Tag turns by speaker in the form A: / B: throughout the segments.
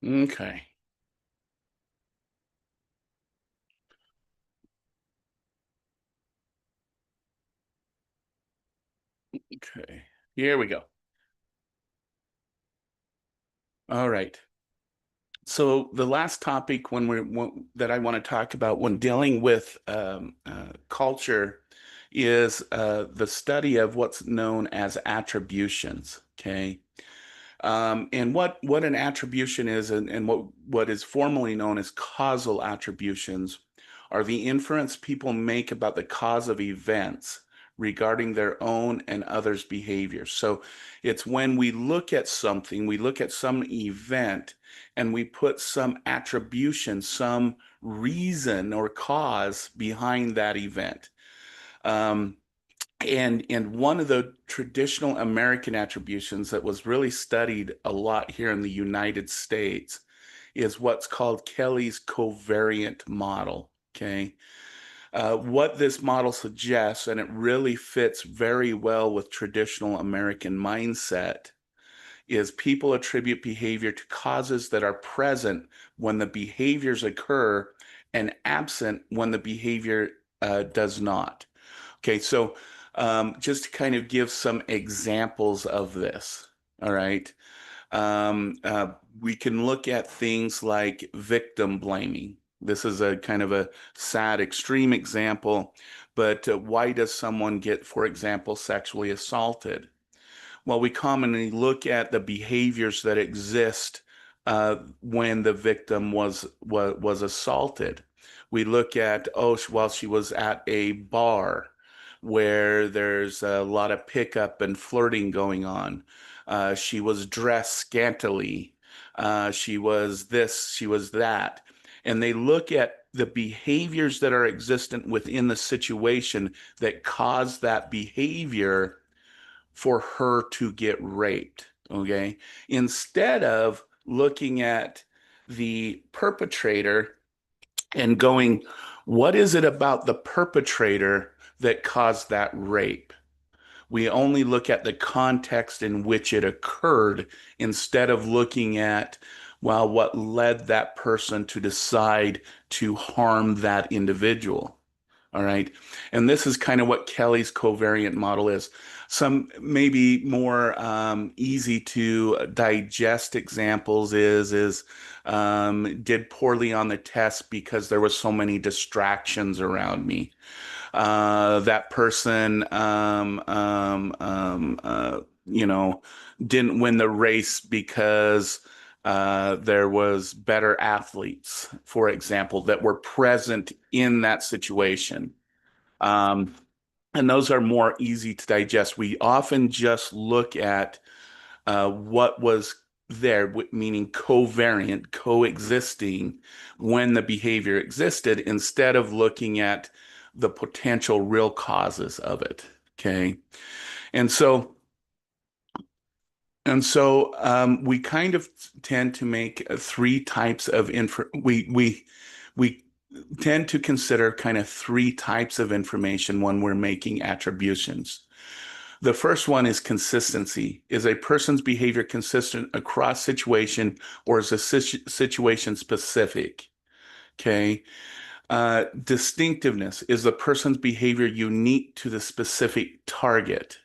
A: Okay. Okay. Here we go. All right. So the last topic that I want to talk about when dealing with culture is the study of what's known as attributions. Okay. And what an attribution is, and what is formally known as causal attributions, are the inference people make about the cause of events regarding their own and others' behavior. So it's when we look at something, we look at some event, and we put some attribution, some reason or cause behind that event. Um, and one of the traditional American attributions that was really studied a lot here in the United States is what's called Kelly's covariant model. Okay. What this model suggests, and it really fits very well with traditional American mindset, is people attribute behavior to causes that are present when the behaviors occur and absent when the behavior does not. Okay, so just to kind of give some examples of this, all right. Um, uh, we can look at things like victim blaming. This is a kind of a sad, extreme example, but why does someone get, for example, sexually assaulted? Well, we commonly look at the behaviors that exist when the victim was assaulted. We look at, while she was at a bar where there's a lot of pickup and flirting going on. She was dressed scantily. She was this, she was that. And they look at the behaviors that are existent within the situation that cause that behavior for her to get raped, okay? Instead of looking at the perpetrator and going, what is it about the perpetrator that caused that rape? We only look at the context in which it occurred instead of looking at, well, what led that person to decide to harm that individual. All right. And this is kind of what Kelly's covariant model is. Some maybe more easy to digest examples did poorly on the test because there was so many distractions around me. That person, you know, didn't win the race because there was better athletes, for example, that were present in that situation. Um, and those are more easy to digest. We often just look at what was there, meaning covariant, coexisting when the behavior existed, instead of looking at the potential real causes of it. Okay. And so, we kind of tend to make three types of info. We tend to consider kind of three types of information when we're making attributions. The first one is consistency. Is a person's behavior consistent across situation, or is a situation specific? Okay. Distinctiveness. Is the person's behavior unique to the specific target?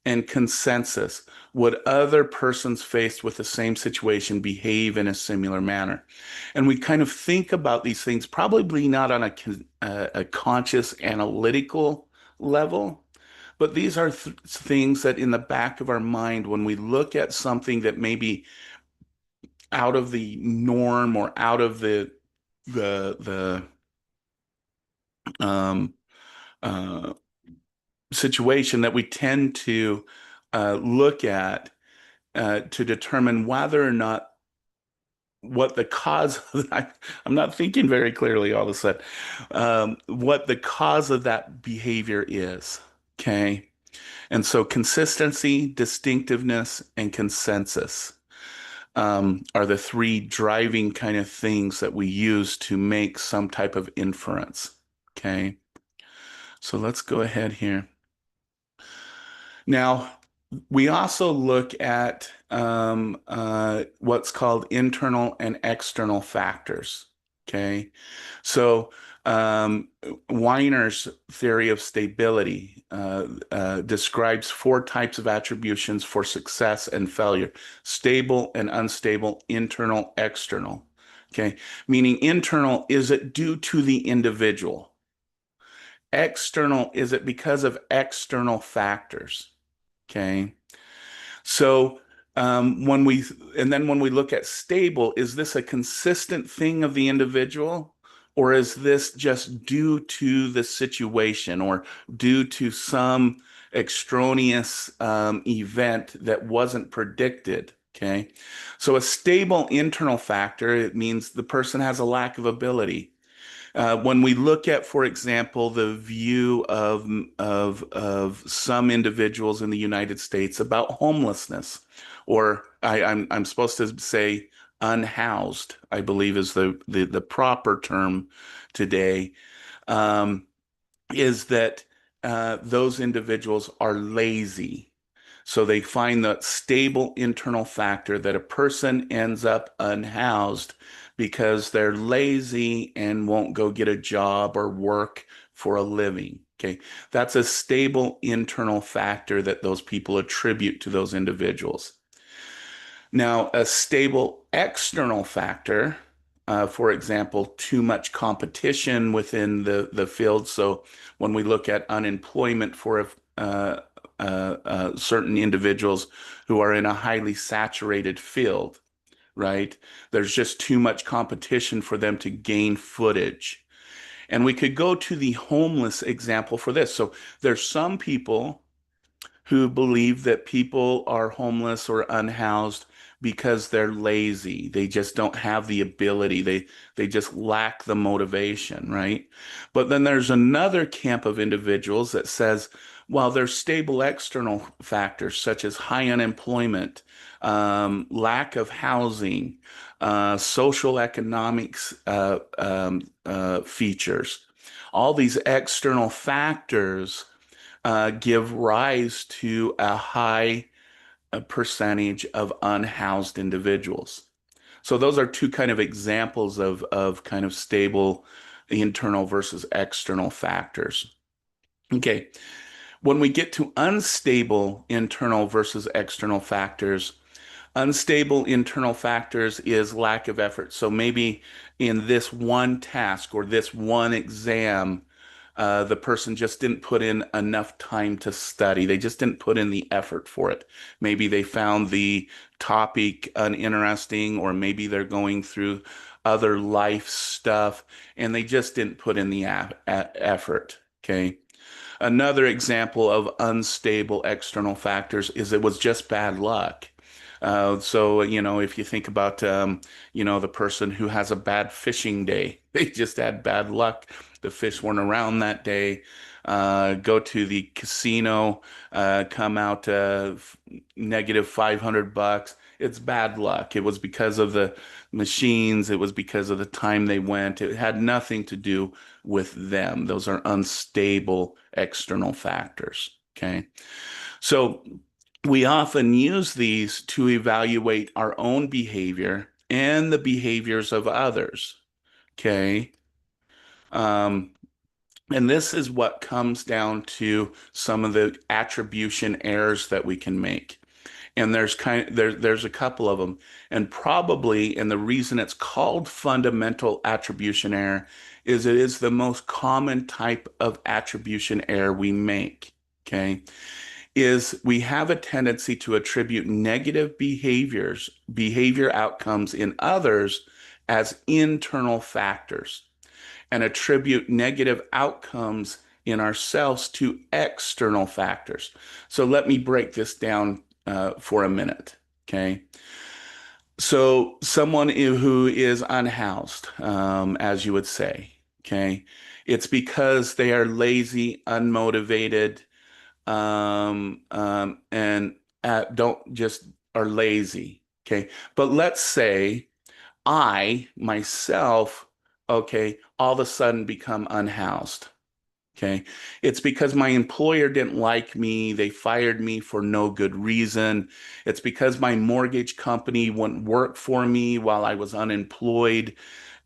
A: And consensus. Would other persons faced with the same situation behave in a similar manner? And we kind of think about these things, probably not on a conscious analytical level, but these are th things that in the back of our mind, when we look at something that may be out of the norm or out of the uh, situation, that we tend to look at to determine whether or not what the cause I'm not thinking very clearly all of a sudden, what the cause of that behavior is. Okay. And so consistency, distinctiveness, and consensus are the three driving kind of things that we use to make some type of inference. Okay. So let's go ahead here. Now, We also look at what's called internal and external factors. Okay. So, Weiner's theory of stability describes four types of attributions for success and failure: stable and unstable, internal, external. Okay. Meaning internal, is it due to the individual? External, is it because of external factors? Okay. So when we and then when we look at stable, is this a consistent thing of the individual, or is this just due to the situation or due to some extraneous event that wasn't predicted? Okay. So a stable internal factor, it means the person has a lack of ability. When we look at, for example, the view of some individuals in the United States about homelessness, or I'm supposed to say unhoused, I believe is the proper term today. Um, is that those individuals are lazy. So they find the stable internal factor that a person ends up unhoused because they're lazy and won't go get a job or work for a living. Okay. That's a stable internal factor that those people attribute to those individuals. Now, a stable external factor, for example, too much competition within the field. So when we look at unemployment for certain individuals who are in a highly saturated field, right? There's just too much competition for them to gain footage. And we could go to the homeless example for this. So there's some people who believe that people are homeless or unhoused because they're lazy. They just don't have the ability. They just lack the motivation, right? But then there's another camp of individuals that says, while there's stable external factors such as high unemployment, lack of housing, social economics features, all these external factors give rise to a high percentage of unhoused individuals. So those are two kind of examples of kind of stable internal versus external factors. Okay. When we get to unstable internal versus external factors, unstable internal factors is lack of effort. So maybe in this one task or this one exam, the person just didn't put in enough time to study. They just didn't put in the effort for it. Maybe they found the topic uninteresting, or maybe they're going through other life stuff and they just didn't put in the effort. Okay. Another example of unstable external factors is it was just bad luck. So, if you think about, the person who has a bad fishing day, they just had bad luck. The fish weren't around that day. Go to the casino, come out negative $500. It's bad luck. It was because of the machines. It was because of the time they went. It had nothing to do with them. Those are unstable external factors. Okay. So we often use these to evaluate our own behavior and the behaviors of others. Okay. Um, and this is what comes down to some of the attribution errors that we can make. And there's a couple of them. And probably, and the reason it's called fundamental attribution error is it is the most common type of attribution error we make. Okay. Is we have a tendency to attribute negative behavior outcomes in others as internal factors and attribute negative outcomes in ourselves to external factors. So let me break this down for a minute. Okay. So someone who is unhoused, as you would say, okay, it's because they are lazy, unmotivated, and don't just are lazy. Okay. But let's say I myself, okay, all of a sudden become unhoused. Okay. It's because my employer didn't like me. They fired me for no good reason. It's because my mortgage company wouldn't work for me while I was unemployed.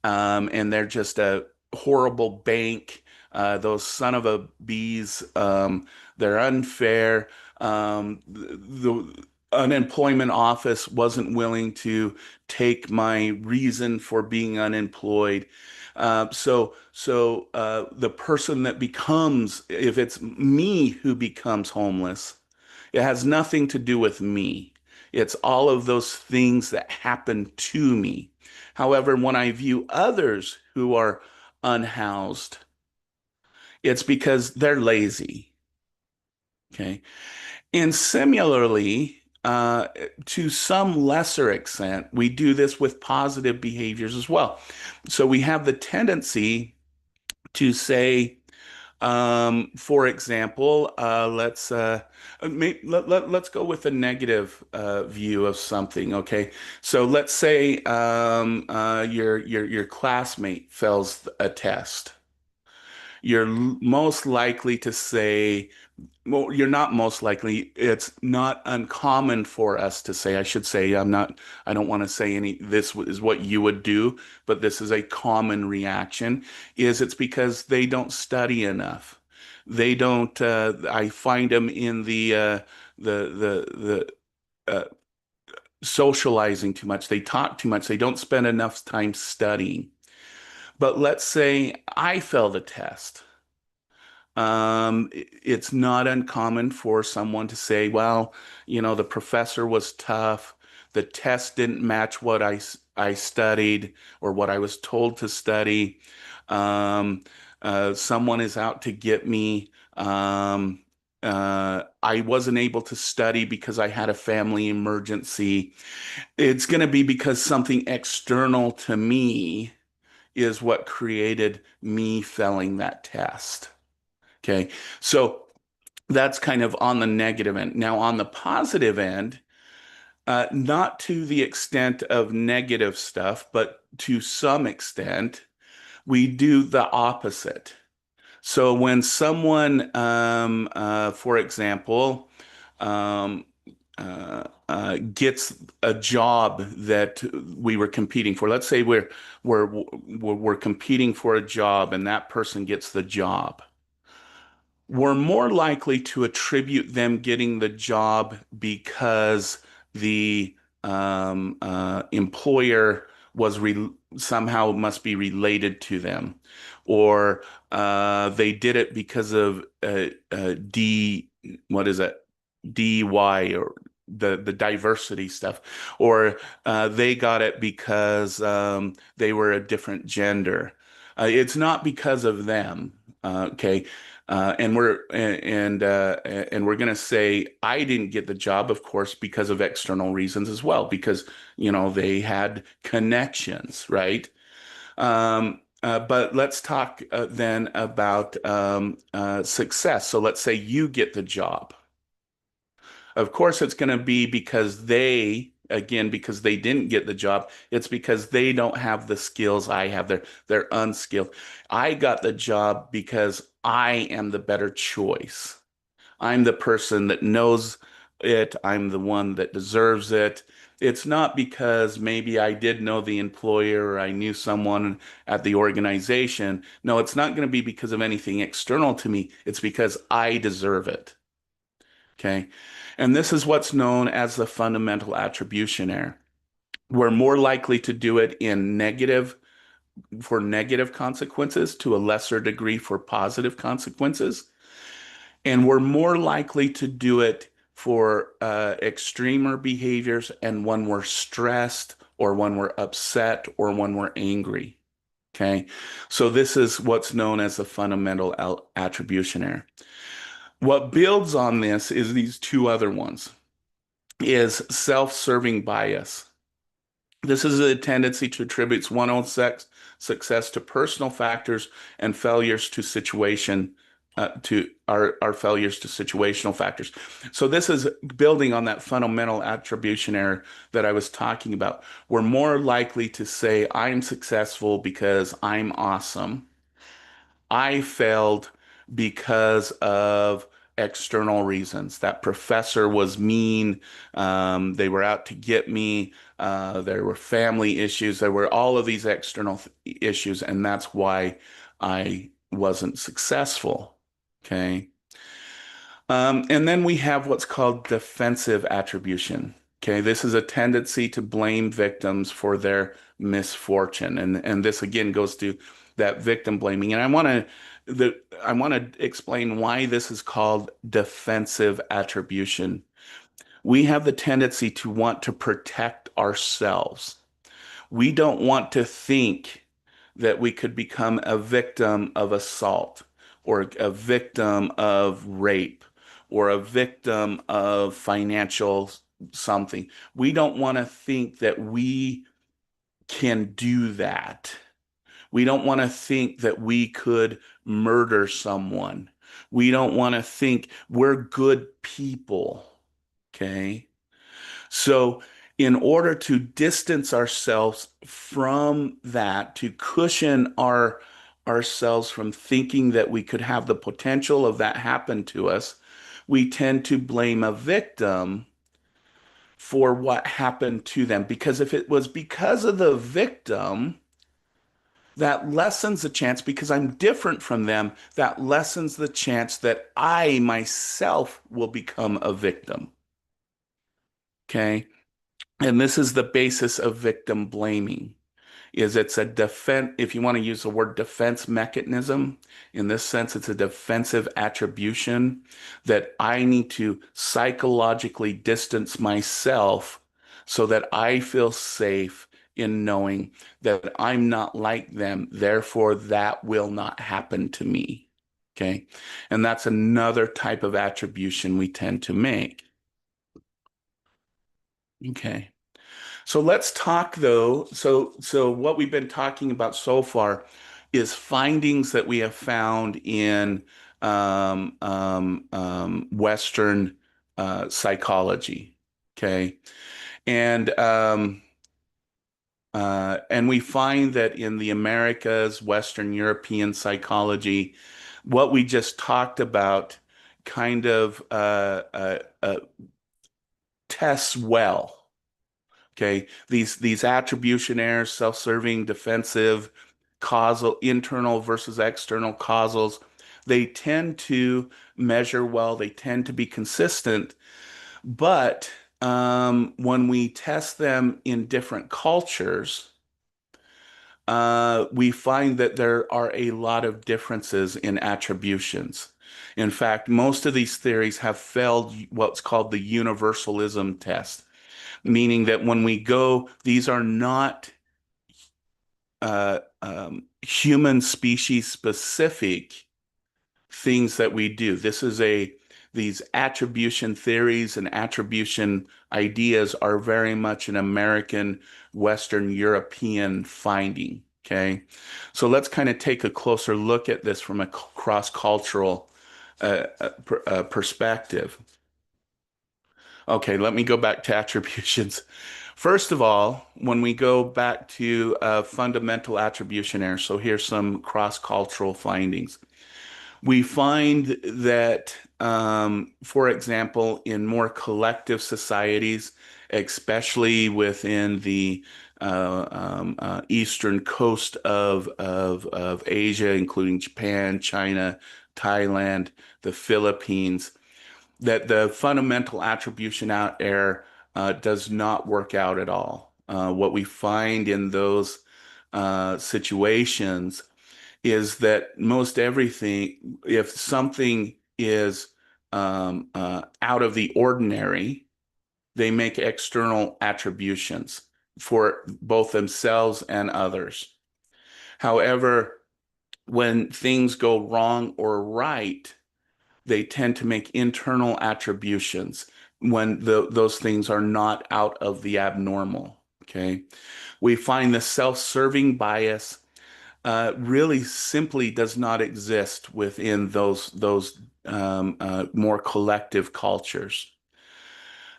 A: And they're just a horrible bank. Those son of a bees, they're unfair. The unemployment office wasn't willing to take my reason for being unemployed. So the person that becomes, if it's me who becomes homeless, it has nothing to do with me. It's all of those things that happen to me. However, when I view others who are unhoused, it's because they're lazy. Okay. And similarly, to some lesser extent, we do this with positive behaviors as well. So we have the tendency to say, for example, let's go with a negative view of something. Okay, so let's say your classmate fails a test. You're most likely to say, well, you're not most likely. It's not uncommon for us to say, I should say, I don't want to say this is what you would do, but this is a common reaction, is it's because they don't study enough. They don't, I find them in the socializing too much. They talk too much. They don't spend enough time studying. But let's say I failed the test. It's not uncommon for someone to say, well, the professor was tough. The test didn't match what I studied or what I was told to study. Um, Someone is out to get me. I wasn't able to study because I had a family emergency. It's going to be because something external to me is what created me failing that test. Okay. So that's kind of on the negative end. Now, on the positive end, not to the extent of negative stuff, but to some extent, we do the opposite. So when someone, for example, um, gets a job that we were competing for, let's say we're competing for a job and that person gets the job, we're more likely to attribute them getting the job because the employer was somehow must be related to them, or they did it because of what is it, DY, or the diversity stuff, or they got it because they were a different gender. It's not because of them. Okay. And we're gonna say I didn't get the job, of course, because of external reasons as well, because they had connections, right? But let's talk then about success. So let's say you get the job. Of course, it's going to be because again, because they didn't get the job. It's because they don't have the skills I have. They're unskilled. I got the job because I am the better choice. I'm the person that knows it. I'm the one that deserves it. It's not because maybe I did know the employer or I knew someone at the organization. No, it's not going to be because of anything external to me. It's because I deserve it. Okay. And this is what's known as the fundamental attribution error. We're more likely to do it for negative consequences, to a lesser degree for positive consequences. And we're more likely to do it for extremer behaviors and when we're stressed or when we're upset or when we're angry. Okay. So this is what's known as the fundamental attribution error. What builds on this is these two other ones, is self-serving bias. This is a tendency to attribute one's own success to personal factors and failures to our failures to situational factors. So this is building on that fundamental attribution error that I was talking about. We're more likely to say, I'm successful because I'm awesome. I failed because of external reasons. That professor was mean. They were out to get me. There were family issues. There were all of these external issues, and that's why I wasn't successful. Okay. And then we have what's called defensive attribution. Okay, this is a tendency to blame victims for their misfortune, and this again goes to that victim blaming. And I want to explain why this is called defensive attribution. We have the tendency to want to protect ourselves. We don't want to think that we could become a victim of assault or a victim of rape or a victim of financial something. We don't want to think that we can do that. We don't want to think that we could murder someone. We don't want to think we're good people. Okay. So, in order to distance ourselves from that, to cushion ourselves from thinking that we could have the potential of that happen to us, we tend to blame a victim for what happened to them. Because if it was because of the victim, that lessens the chance, because I'm different from them, that lessens the chance that I myself will become a victim. Okay. And this is the basis of victim blaming, is it's a defense, if you want to use the word defense mechanism, in this sense, it's a defensive attribution that I need to psychologically distance myself so that I feel safe in knowing that I'm not like them. Therefore, that will not happen to me. Okay. And that's another type of attribution we tend to make. Okay. So let's talk though. So what we've been talking about so far is findings that we have found in Western psychology. Okay, and and we find that in the Americas, Western European psychology, what we just talked about kind of tests well. Okay, these attribution errors, self-serving, defensive, causal, internal versus external causals, they tend to measure well, they tend to be consistent, but when we test them in different cultures, we find that there are a lot of differences in attributions. In fact, most of these theories have failed what's called the universalism test, meaning that when we go, these are not human species specific things that we do. These attribution theories and attribution ideas are very much an American, Western European finding. Okay. So let's kind of take a closer look at this from a cross-cultural perspective. Okay, let me go back to attributions. First of all, when we go back to fundamental attribution error, so here's some cross-cultural findings. We find that, for example, in more collective societies, especially within the eastern coast of Asia, including Japan, China, Thailand, the Philippines, that the fundamental attribution out error does not work out at all. What we find in those situations is that most everything, if something is out of the ordinary, they make external attributions for both themselves and others. However, when things go wrong or right, they tend to make internal attributions when those things are not out of the abnormal. Okay. We find the self-serving bias really simply does not exist within those more collective cultures.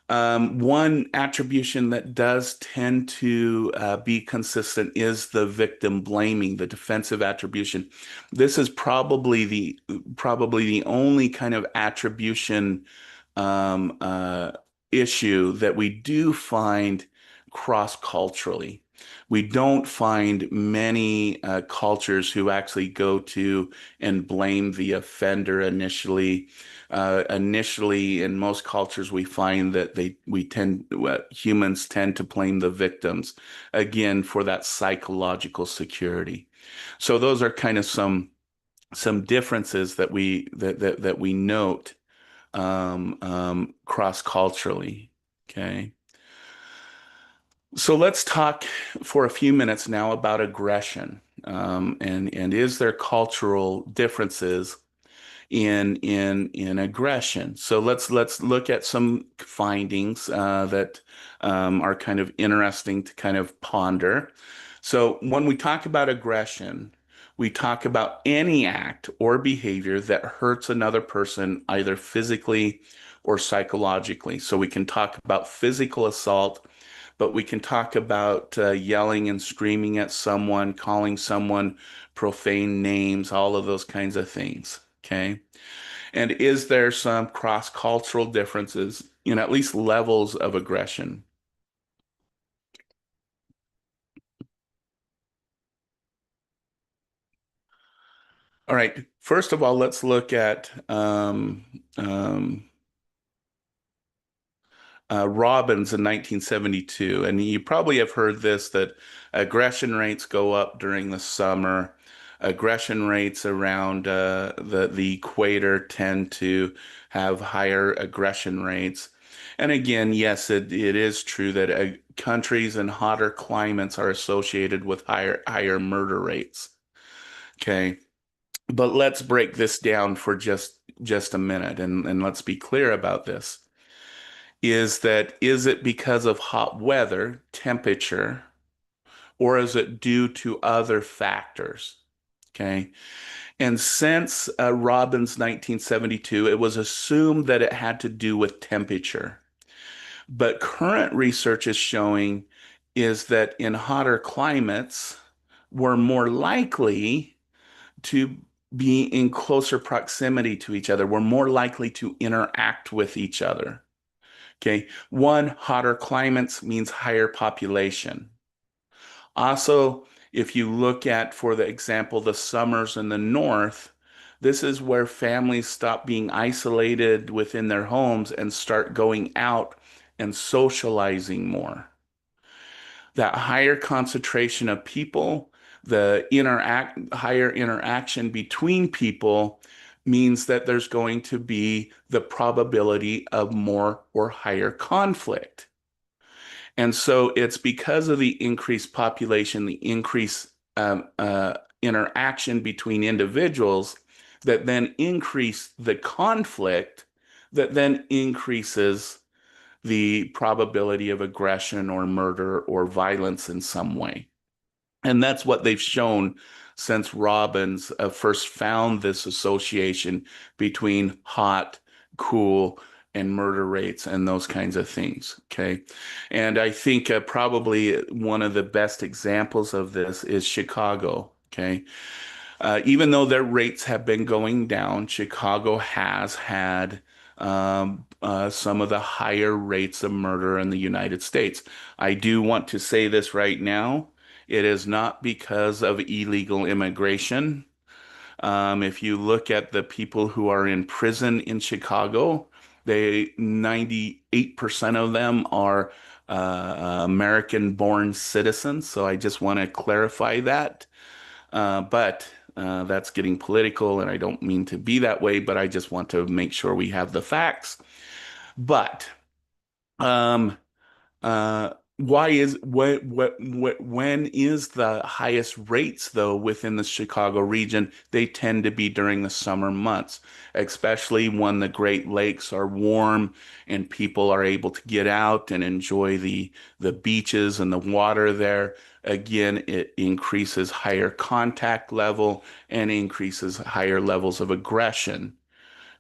A: One attribution that does tend to be consistent is the victim blaming, the defensive attribution. This is probably the only kind of attribution um, uh, issue that we do find cross-culturally. We don't find many cultures who actually go to and blame the offender initially. Initially, in most cultures, we find that humans tend to blame the victims again for that psychological security. So those are kind of some differences that we note cross-culturally. Okay. So let's talk for a few minutes now about aggression. And is there cultural differences in aggression? So let's look at some findings that are kind of interesting to kind of ponder. So when we talk about aggression, we talk about any act or behavior that hurts another person either physically or psychologically. So we can talk about physical assault, but we can talk about yelling and screaming at someone, calling someone profane names, all of those kinds of things. Okay. And is there some cross-cultural differences in at least levels of aggression? All right. First of all, let's look at Robbins in 1972. And you probably have heard this that aggression rates go up during the summer. Aggression rates around the equator tend to have higher aggression rates. And again, yes, it is true that countries in hotter climates are associated with higher murder rates. Okay. But let's break this down for just a minute and let's be clear about this. Is it because of hot weather, temperature, or is it due to other factors? Okay. And since Robbins 1972, it was assumed that it had to do with temperature. But current research is showing is that in hotter climates, we're more likely to be in closer proximity to each other. We're more likely to interact with each other. Okay. One, hotter climates means higher population. Also, if you look at, for the example, the summers in the north, this is where families stop being isolated within their homes and start going out and socializing more. That higher concentration of people, higher interaction between people means that there's going to be the probability of more or higher conflict. And so it's because of the increased population, the increased interaction between individuals that then increase the conflict that then increases the probability of aggression or murder or violence in some way. And that's what they've shown since Robbins first found this association between hot, cool, and murder rates and those kinds of things. Okay. And I think probably one of the best examples of this is Chicago. Okay. Even though their rates have been going down, Chicago has had some of the higher rates of murder in the United States. I do want to say this right now. It is not because of illegal immigration. If you look at the people who are in prison in Chicago, 98% of them are American-born citizens. So I just want to clarify that. But that's getting political, and I don't mean to be that way, but I just want to make sure we have the facts. But um, why is when is the highest rates though within the Chicago region? They tend to be during the summer months, especially when the Great Lakes are warm and people are able to get out and enjoy the beaches and the water there. Again, it increases higher contact level and increases higher levels of aggression.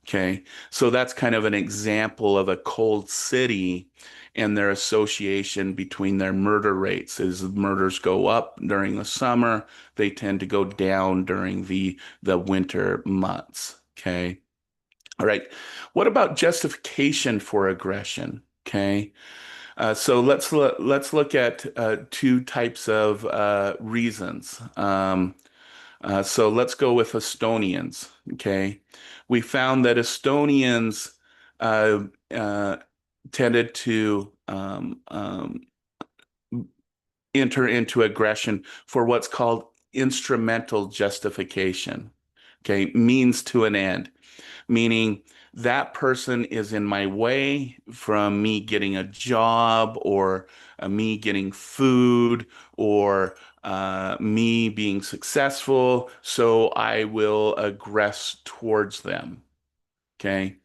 A: Okay. So that's kind of an example of a cold city and their association between their murder rates. As murders go up during the summer, they tend to go down during the winter months. Okay. All right. What about justification for aggression? Okay. So let's look at two types of reasons. So let's go with Estonians. Okay, we found that Estonians uh, uh, tended to enter into aggression for what's called instrumental justification. Okay, means to an end, meaning that person is in my way from me getting a job or me getting food or me being successful, so I will aggress towards them. Okay.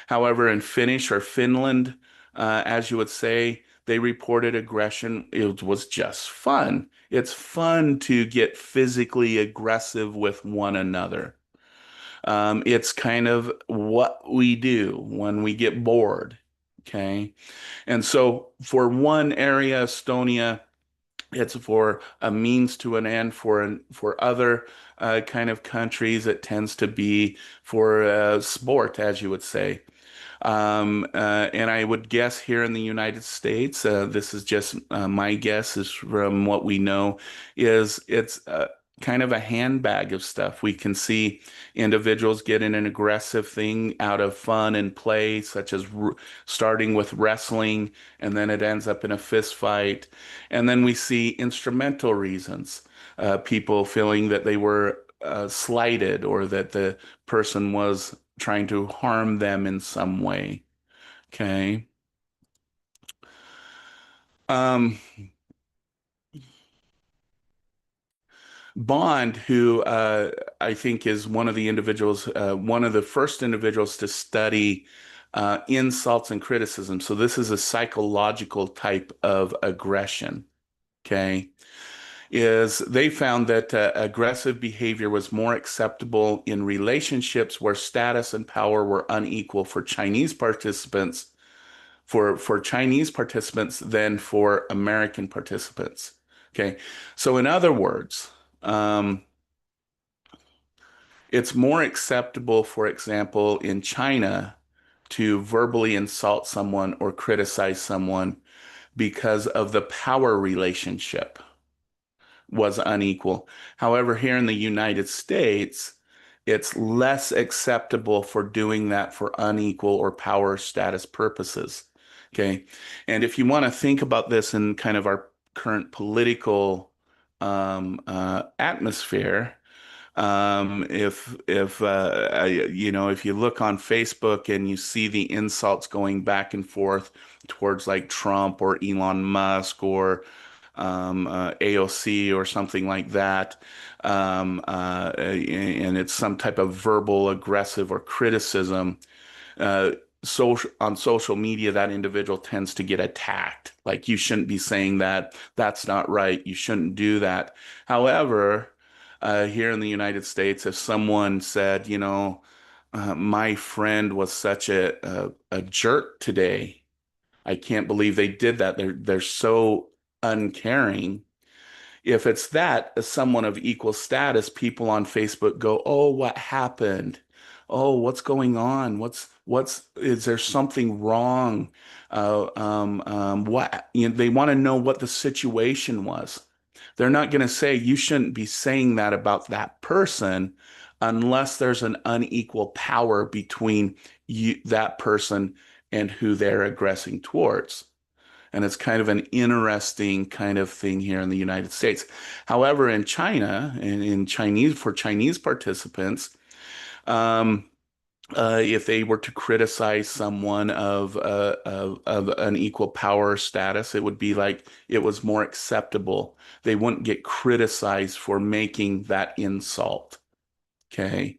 A: However, in Finnish or Finland, as you would say, they reported aggression. It was just fun. It's fun to get physically aggressive with one another. It's kind of what we do when we get bored. Okay. And so for one area, Estonia, it's for a means to an end. For other kind of countries, it tends to be for sport, as you would say. And I would guess here in the United States, this is just my guess is from what we know, is it's kind of a handbag of stuff. We can see individuals get in an aggressive thing out of fun and play, such as starting with wrestling, and then it ends up in a fist fight. And then we see instrumental reasons, people feeling that they were slighted or that the person was trying to harm them in some way. Okay. Um, Bond, who I think is one of the individuals, one of the first individuals to study insults and criticism. So this is a psychological type of aggression. Okay. Is they found that aggressive behavior was more acceptable in relationships where status and power were unequal for Chinese participants than for American participants. Okay. So in other words, um, it's more acceptable, for example, in China to verbally insult someone or criticize someone because of the power relationship was unequal. However, here in the United States, it's less acceptable for doing that for unequal or power status purposes. Okay. And if you want to think about this in kind of our current political atmosphere, if you look on Facebook and you see the insults going back and forth towards like Trump or Elon Musk or AOC or something like that, and it's some type of verbal, aggressive, or criticism, uh, on social media, that individual tends to get attacked. Like, you shouldn't be saying that. That's not right. You shouldn't do that. However, here in the United States, if someone said, my friend was such a jerk today, I can't believe they did that. They're so uncaring. If it's that, as someone of equal status, people on Facebook go, "Oh, what happened? Oh, what's going on? Is there something wrong? They want to know what the situation was. They're not going to say you shouldn't be saying that about that person unless there's an unequal power between that person and who they're aggressing towards. And it's kind of an interesting kind of thing here in the United States. However, in China and in Chinese for Chinese participants, um, if they were to criticize someone of an equal power status, it would be like it was more acceptable. They wouldn't get criticized for making that insult. Okay.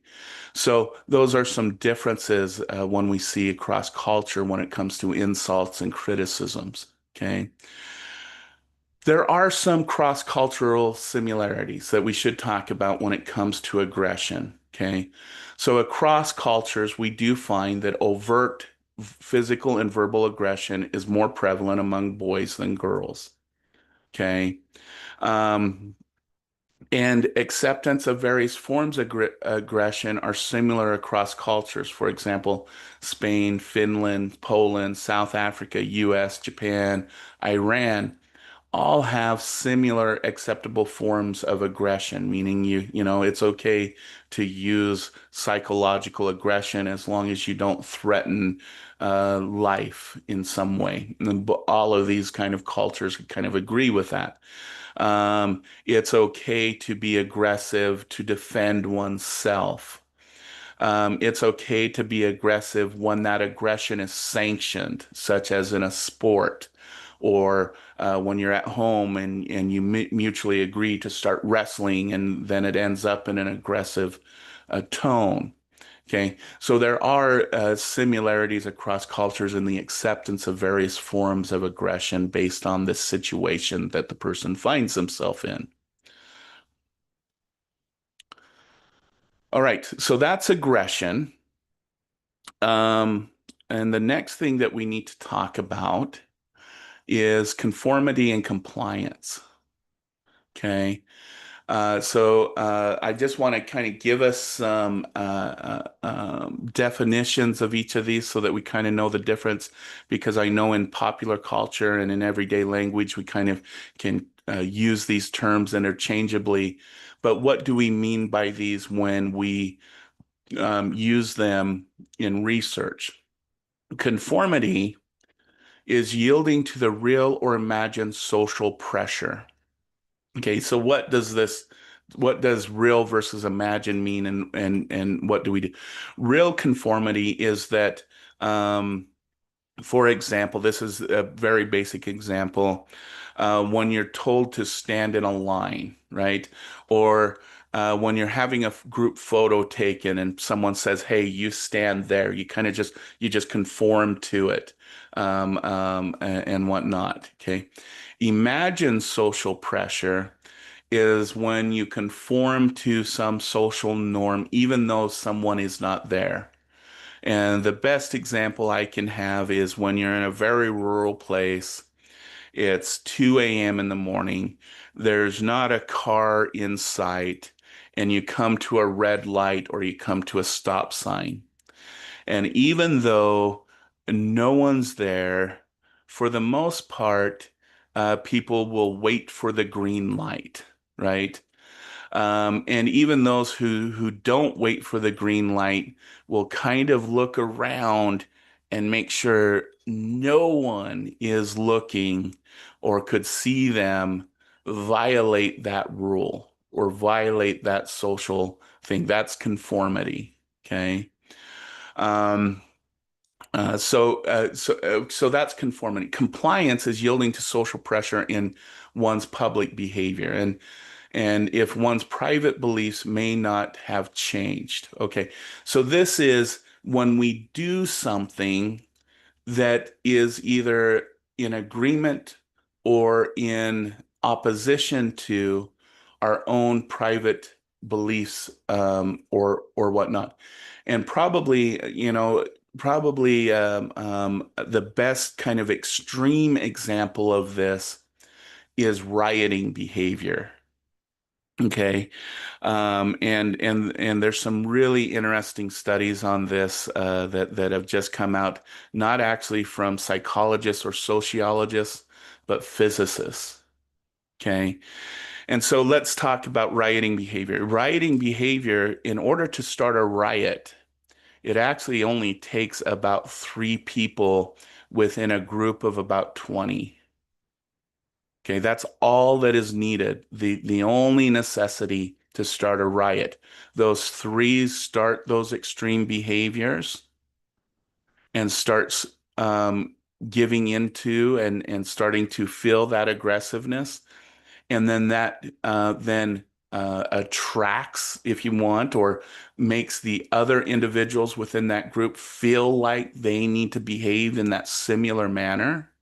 A: So those are some differences when we see across culture when it comes to insults and criticisms. Okay. There are some cross-cultural similarities that we should talk about when it comes to aggression. Okay. So across cultures, we do find that overt physical and verbal aggression is more prevalent among boys than girls. Okay. Um, and acceptance of various forms of aggression are similar across cultures. For example, Spain, Finland, Poland, South Africa, US, Japan, Iran all have similar acceptable forms of aggression, meaning it's okay to use psychological aggression as long as you don't threaten life in some way. And all of these kind of cultures kind of agree with that. It's okay to be aggressive to defend oneself. It's okay to be aggressive when that aggression is sanctioned, such as in a sport or when you're at home and you mutually agree to start wrestling and then it ends up in an aggressive tone. Okay, so there are similarities across cultures in the acceptance of various forms of aggression based on the situation that the person finds himself in. All right, so that's aggression. Um, and the next thing that we need to talk about is conformity and compliance. Okay. So I just want to kind of give us some definitions of each of these so that we kind of know the difference, because I know in popular culture and in everyday language we kind of can use these terms interchangeably. But what do we mean by these when we use them in research? Conformity is yielding to the real or imagined social pressure. Okay, so what does real versus imagine mean, and what do we do? Real conformity is that, for example, this is a very basic example. When you're told to stand in a line, right? Or when you're having a group photo taken and someone says, "Hey, you stand there," you kind of just conform to it, and whatnot. Okay. Imagine social pressure is when you conform to some social norm, even though someone is not there. And the best example I can have is when you're in a very rural place, it's 2 a.m. in the morning, there's not a car in sight, and you come to a red light or you come to a stop sign. And even though no one's there, for the most part, people will wait for the green light, right? And even those who don't wait for the green light will kind of look around and make sure no one is looking or could see them violate that rule or violate that social thing. That's conformity. Okay. Um, so that's conformity. Compliance is yielding to social pressure in one's public behavior, and if one's private beliefs may not have changed. Okay, so this is when we do something that is either in agreement or in opposition to our own private beliefs, or whatnot. And probably, the best kind of extreme example of this is rioting behavior. Okay. And there's some really interesting studies on this that have just come out, not actually from psychologists or sociologists, but physicists. Okay. And so let's talk about rioting behavior. Rioting behavior, in order to start a riot, it actually only takes about three people within a group of about 20. Okay, that's all that is needed. The only necessity to start a riot. Those three start those extreme behaviors and starts giving into and starting to feel that aggressiveness. And then that then attracts, if you want, or makes the other individuals within that group feel like they need to behave in that similar manner.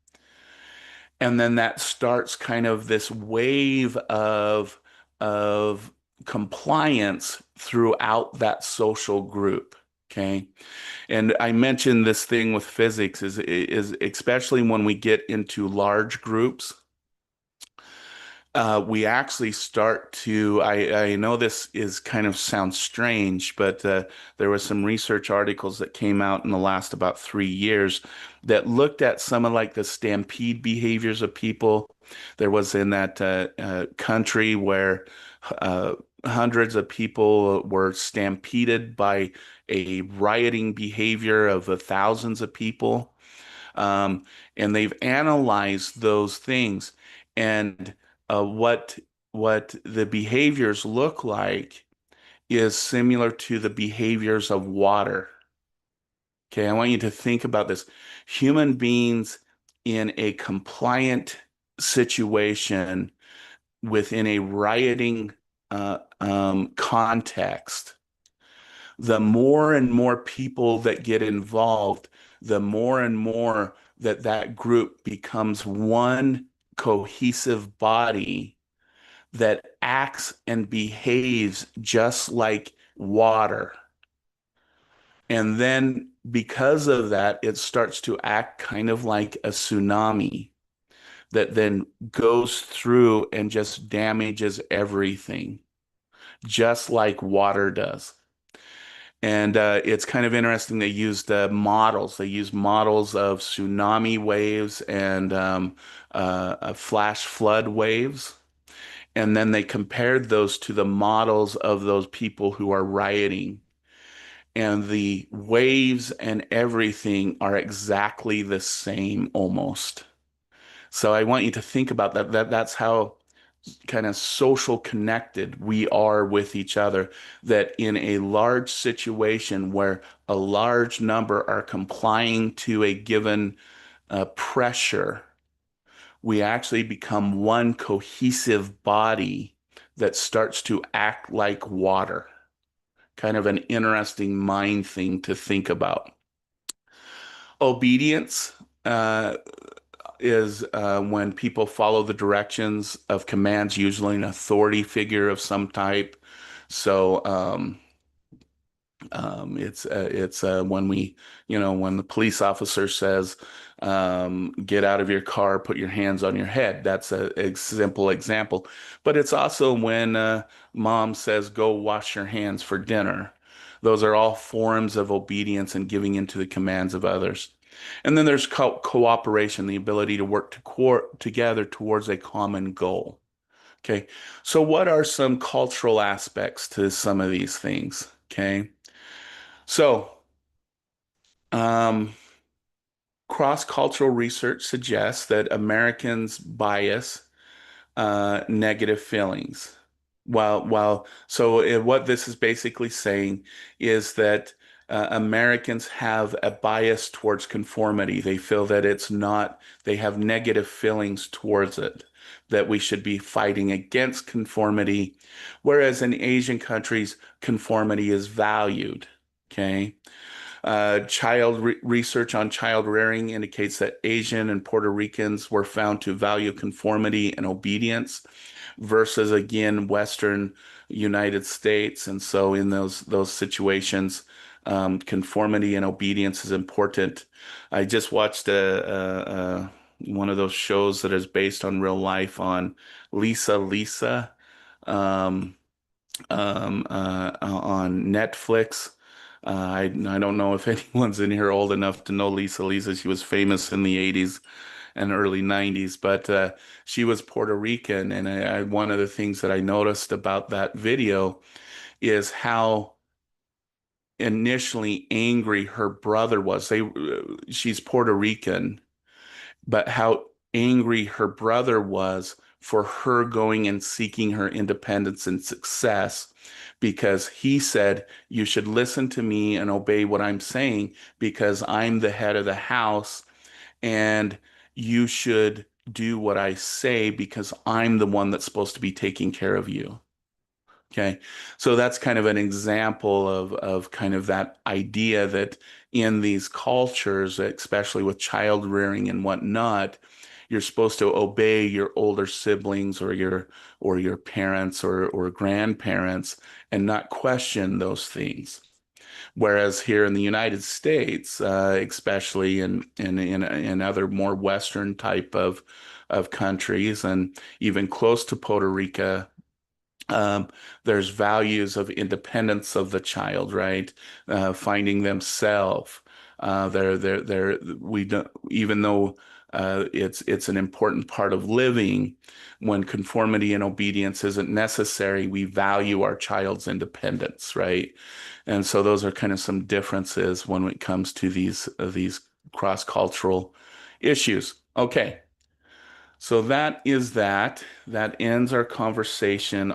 A: And then that starts kind of this wave of compliance throughout that social group. Okay. And I mentioned this thing with physics is especially when we get into large groups, we actually start to, I know this is kind of sounds strange, but there was some research articles that came out in the last about 3 years that looked at some of like the stampede behaviors of people. There was in that country where uh, hundreds of people were stampeded by a rioting behavior of thousands of people. Um, and they've analyzed those things and what the behaviors look like is similar to the behaviors of water. Okay, I want you to think about this. Human beings in a compliant situation within a rioting context, the more and more people that get involved, the more and more that that group becomes one cohesive body that acts and behaves just like water. And then because of that, it starts to act kind of like a tsunami that then goes through and just damages everything, just like water does. And it's kind of interesting. They used models. They used models of tsunami waves and flash flood waves. And then they compared those to the models of those people who are rioting. And the waves and everything are exactly the same almost. So I want you to think about that. That's how kind of social connected we are with each other, that in a large situation where a large number are complying to a given pressure, we actually become one cohesive body that starts to act like water. Kind of an interesting mind thing to think about. Obedience uh, is when people follow the directions of commands, usually an authority figure of some type. So it's when when the police officer says, "Get out of your car, put your hands on your head." That's a simple example. But it's also when mom says, "Go wash your hands for dinner." Those are all forms of obedience and giving into the commands of others. And then there's cooperation, the ability to work together towards a common goal. Okay. So what are some cultural aspects to some of these things? Okay. So, um, cross-cultural research suggests that Americans bias negative feelings. What this is basically saying is that Americans have a bias towards conformity. They feel that it's not, they have negative feelings towards it, that we should be fighting against conformity, whereas in Asian countries, conformity is valued. Okay. Child re research on child rearing indicates that Asian and Puerto Ricans were found to value conformity and obedience versus again Western United States. And so in those situations, conformity and obedience is important. I just watched one of those shows that is based on real life on Lisa um, on Netflix. I don't know if anyone's in here old enough to know Lisa. Lisa, she was famous in the 80s and early 90s, but she was Puerto Rican. And one of the things that I noticed about that video is how initially angry her brother was. She's Puerto Rican, but how angry her brother was for her going and seeking her independence and success because he said, "You should listen to me and obey what I'm saying because I'm the head of the house, and you should do what I say because I'm the one that's supposed to be taking care of you." Okay. So that's kind of an example of kind of that idea that in these cultures, especially with child rearing and whatnot, you're supposed to obey your older siblings or your parents or grandparents and not question those things. Whereas here in the United States, especially in other more Western type of countries and even close to Puerto Rico, um, there's values of independence of the child, right? Finding themselves. We don't, even though it's an important part of living, when conformity and obedience isn't necessary, we value our child's independence, right? And so those are kind of some differences when it comes to these cross-cultural issues. Okay, so that is that. That ends our conversation